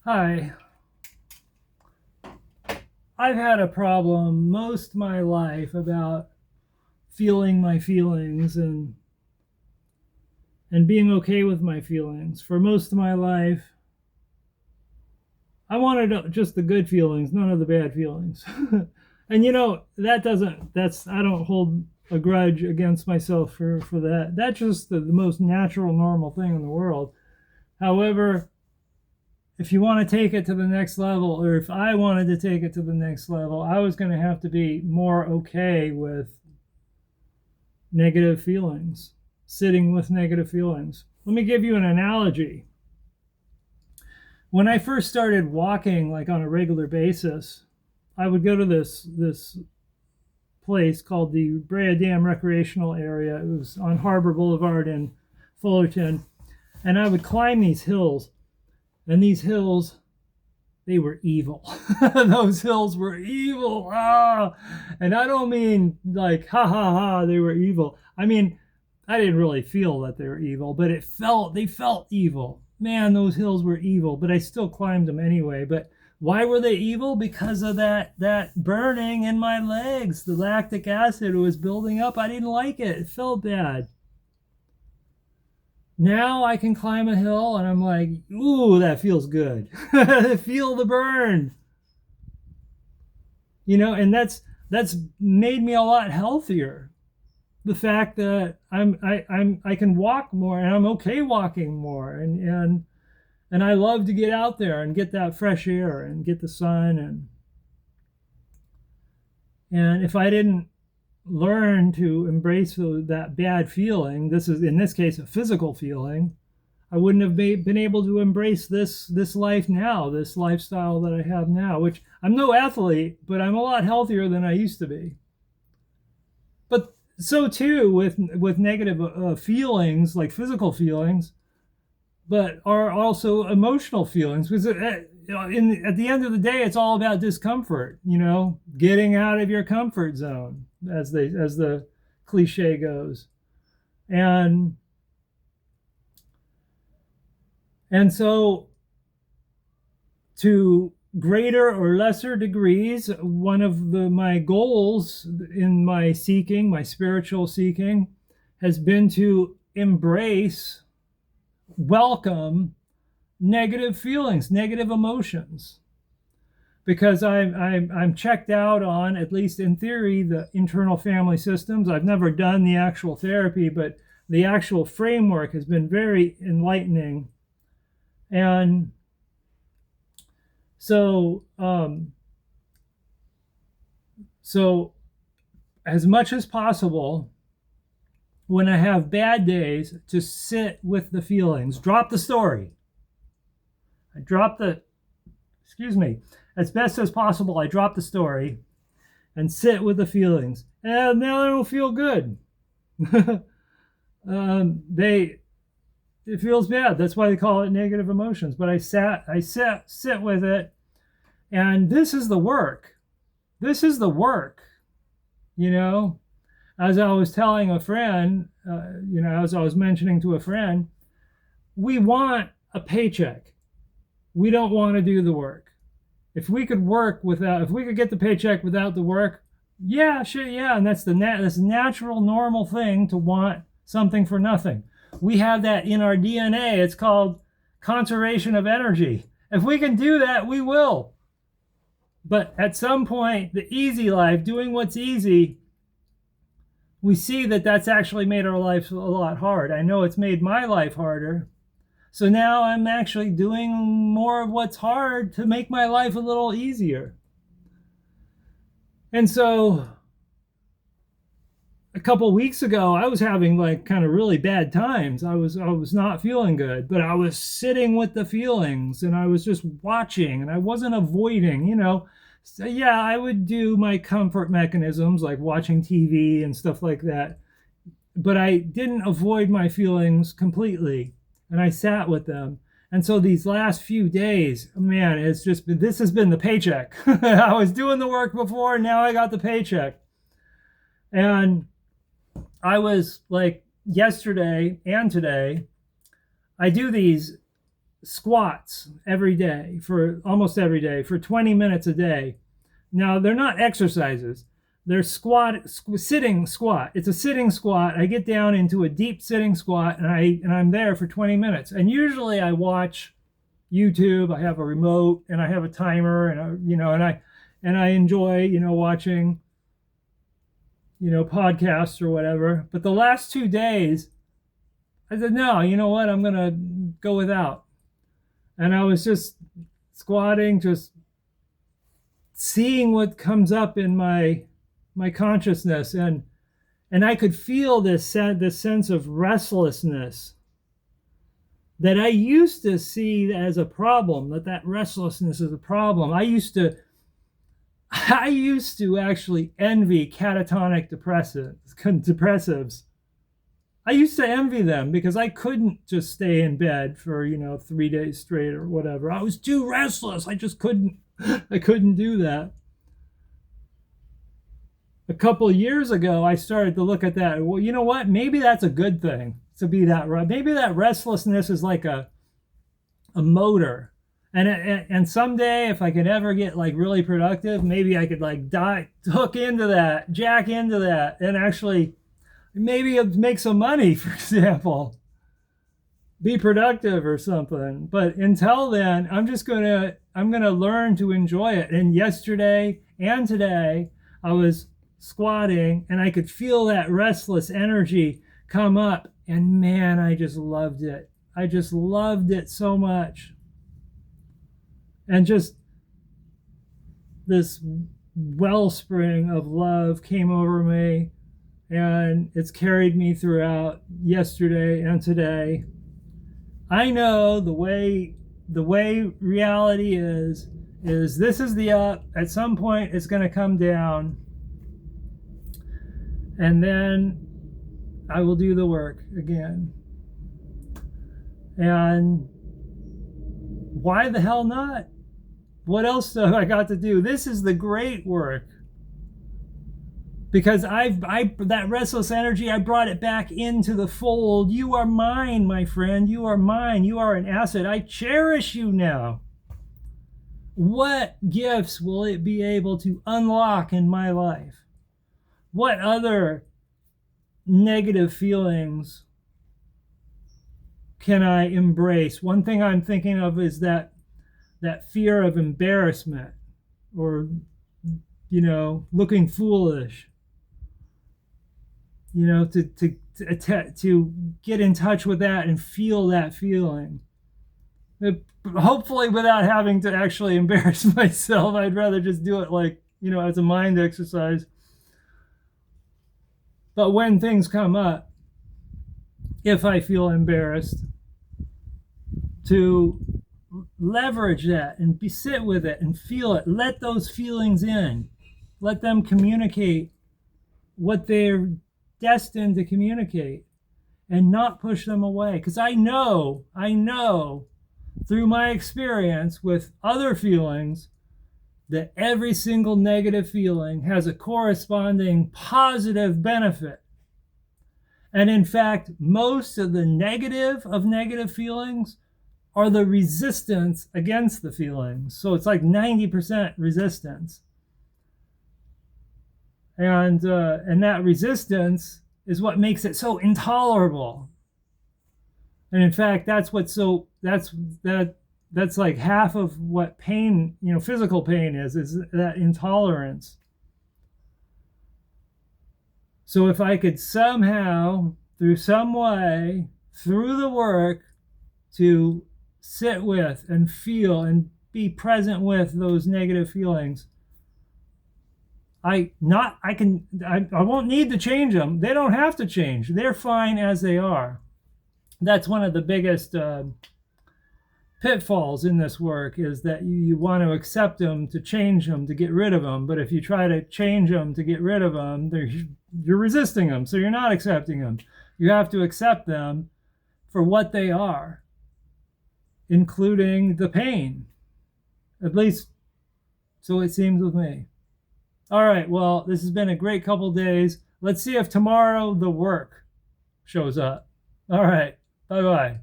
Hi. I've had a problem most of my life about feeling my feelings and being okay with my feelings. For most of my life, I wanted just the good feelings, none of the bad feelings. And I don't hold a grudge against myself for that. That's just the most natural, normal thing in the world. However, if you want to take it to the next level, or if I wanted to take it to the next level, I was going to have to be more okay with negative feelings, sitting with negative feelings. Let me give you an analogy. When I first started walking like on a regular basis, I would go to this place called the Brea Dam Recreational Area. It was on Harbor Boulevard in Fullerton, and I would climb these hills. And these hills, they were evil. Those hills were evil. And I don't mean like ha ha ha, they were evil. I mean, I didn't really feel that they were evil, but they felt evil. Man, those hills were evil, but I still climbed them anyway. But why were they evil? Because of that burning in my legs. The lactic acid was building up. I didn't like it. It felt bad. Now I can climb a hill and I'm like, ooh, that feels good. Feel the burn. And that's made me a lot healthier. The fact that I can walk more and I'm okay walking more and I love to get out there and get that fresh air and get the sun and if I didn't learn to embrace that bad feeling, this is in this case a physical feeling, I wouldn't have been able to embrace this life now, this lifestyle that I have now, which I'm no athlete, but I'm a lot healthier than I used to be. But so too with negative feelings, like physical feelings, but are also emotional feelings. Because at the end of the day, it's all about discomfort. Getting out of your comfort zone, as the cliche goes, and so to greater or lesser degrees, one of my goals in my seeking, my spiritual seeking, has been to embrace, welcome negative feelings, negative emotions, because I'm checked out on, at least in theory, the internal family systems. I've never done the actual therapy, but the actual framework has been very enlightening. And so as much as possible, when I have bad days, to sit with the feelings, drop the story. As best as possible, I drop the story and sit with the feelings. And now they don't feel good. It feels bad. That's why they call it negative emotions. But I sit with it. And this is the work. This is the work. As I was telling a friend, as I was mentioning to a friend, we want a paycheck. We don't want to do the work. If we could get the paycheck without the work, yeah, sure, yeah, and that's this natural, normal thing to want something for nothing. We have that in our DNA. It's called conservation of energy. If we can do that, we will. But at some point, the easy life, doing what's easy, we see that that's actually made our life a lot hard. I know it's made my life harder. So now I'm actually doing more of what's hard to make my life a little easier. And so a couple of weeks ago, I was having like kind of really bad times. I was not feeling good, but I was sitting with the feelings and I was just watching and I wasn't avoiding. So yeah, I would do my comfort mechanisms like watching TV and stuff like that. But I didn't avoid my feelings completely. And I sat with them. And so these last few days, man, this has been the paycheck. I was doing the work before, and now I got the paycheck. And I was like, yesterday and today, I do these squats every day, for almost every day, for 20 minutes a day. Now, they're not exercises. They're sitting squat. It's a sitting squat. I get down into a deep sitting squat, and I'm there for 20 minutes. And usually I watch YouTube. I have a remote and I have a timer, and I enjoy, watching, podcasts or whatever. But the last 2 days, I said, no, you know what? I'm going to go without. And I was just squatting, just seeing what comes up in my consciousness, and I could feel this sense of restlessness that I used to see as a problem. That restlessness is a problem. I used to actually envy catatonic depressives. I used to envy them because I couldn't just stay in bed for 3 days straight or whatever. I was too restless. I just couldn't. I couldn't do that. A couple of years ago, I started to look at that. Well, you know what? Maybe that's a good thing to be that. Maybe that restlessness is like a motor. And someday, if I could ever get like really productive, maybe I could like hook into that, jack into that, and actually maybe make some money, for example. Be productive or something. But until then, I'm gonna learn to enjoy it. And yesterday and today, I was squatting and I could feel that restless energy come up, and man, I just loved it. I just loved it so much. And just this wellspring of love came over me, and it's carried me throughout yesterday and today. I know the way reality is this is the up. At some point it's going to come down, and then I will do the work again. And why the hell not? What else have I got to do? This is the great work. Because that restless energy, I brought it back into the fold. You are mine, my friend. You are mine. You are an asset. I cherish you now. What gifts will it be able to unlock in my life? What other negative feelings can I embrace? One thing I'm thinking of is that fear of embarrassment, or, looking foolish. To get in touch with that and feel that feeling. Hopefully without having to actually embarrass myself. I'd rather just do it as a mind exercise. But when things come up, if I feel embarrassed, to leverage that and sit with it and feel it. Let those feelings in. Let them communicate what they're destined to communicate, and not push them away. Because I know through my experience with other feelings that every single negative feeling has a corresponding positive benefit. And in fact, most of the negative feelings are the resistance against the feelings. So it's like 90% resistance. And that resistance is what makes it so intolerable. And in fact, that's like half of what pain, physical pain is that intolerance. So if I could somehow, through some way, through the work, to sit with and feel and be present with those negative feelings, I won't need to change them. They don't have to change. They're fine as they are. That's one of the biggest pitfalls in this work, is that you want to accept them to change them, to get rid of them. But if you try to change them to get rid of them, you're resisting them. So you're not accepting them. You have to accept them for what they are, including the pain. At least, so it seems with me. All right, well, this has been a great couple days. Let's see if tomorrow the work shows up. All right, bye-bye.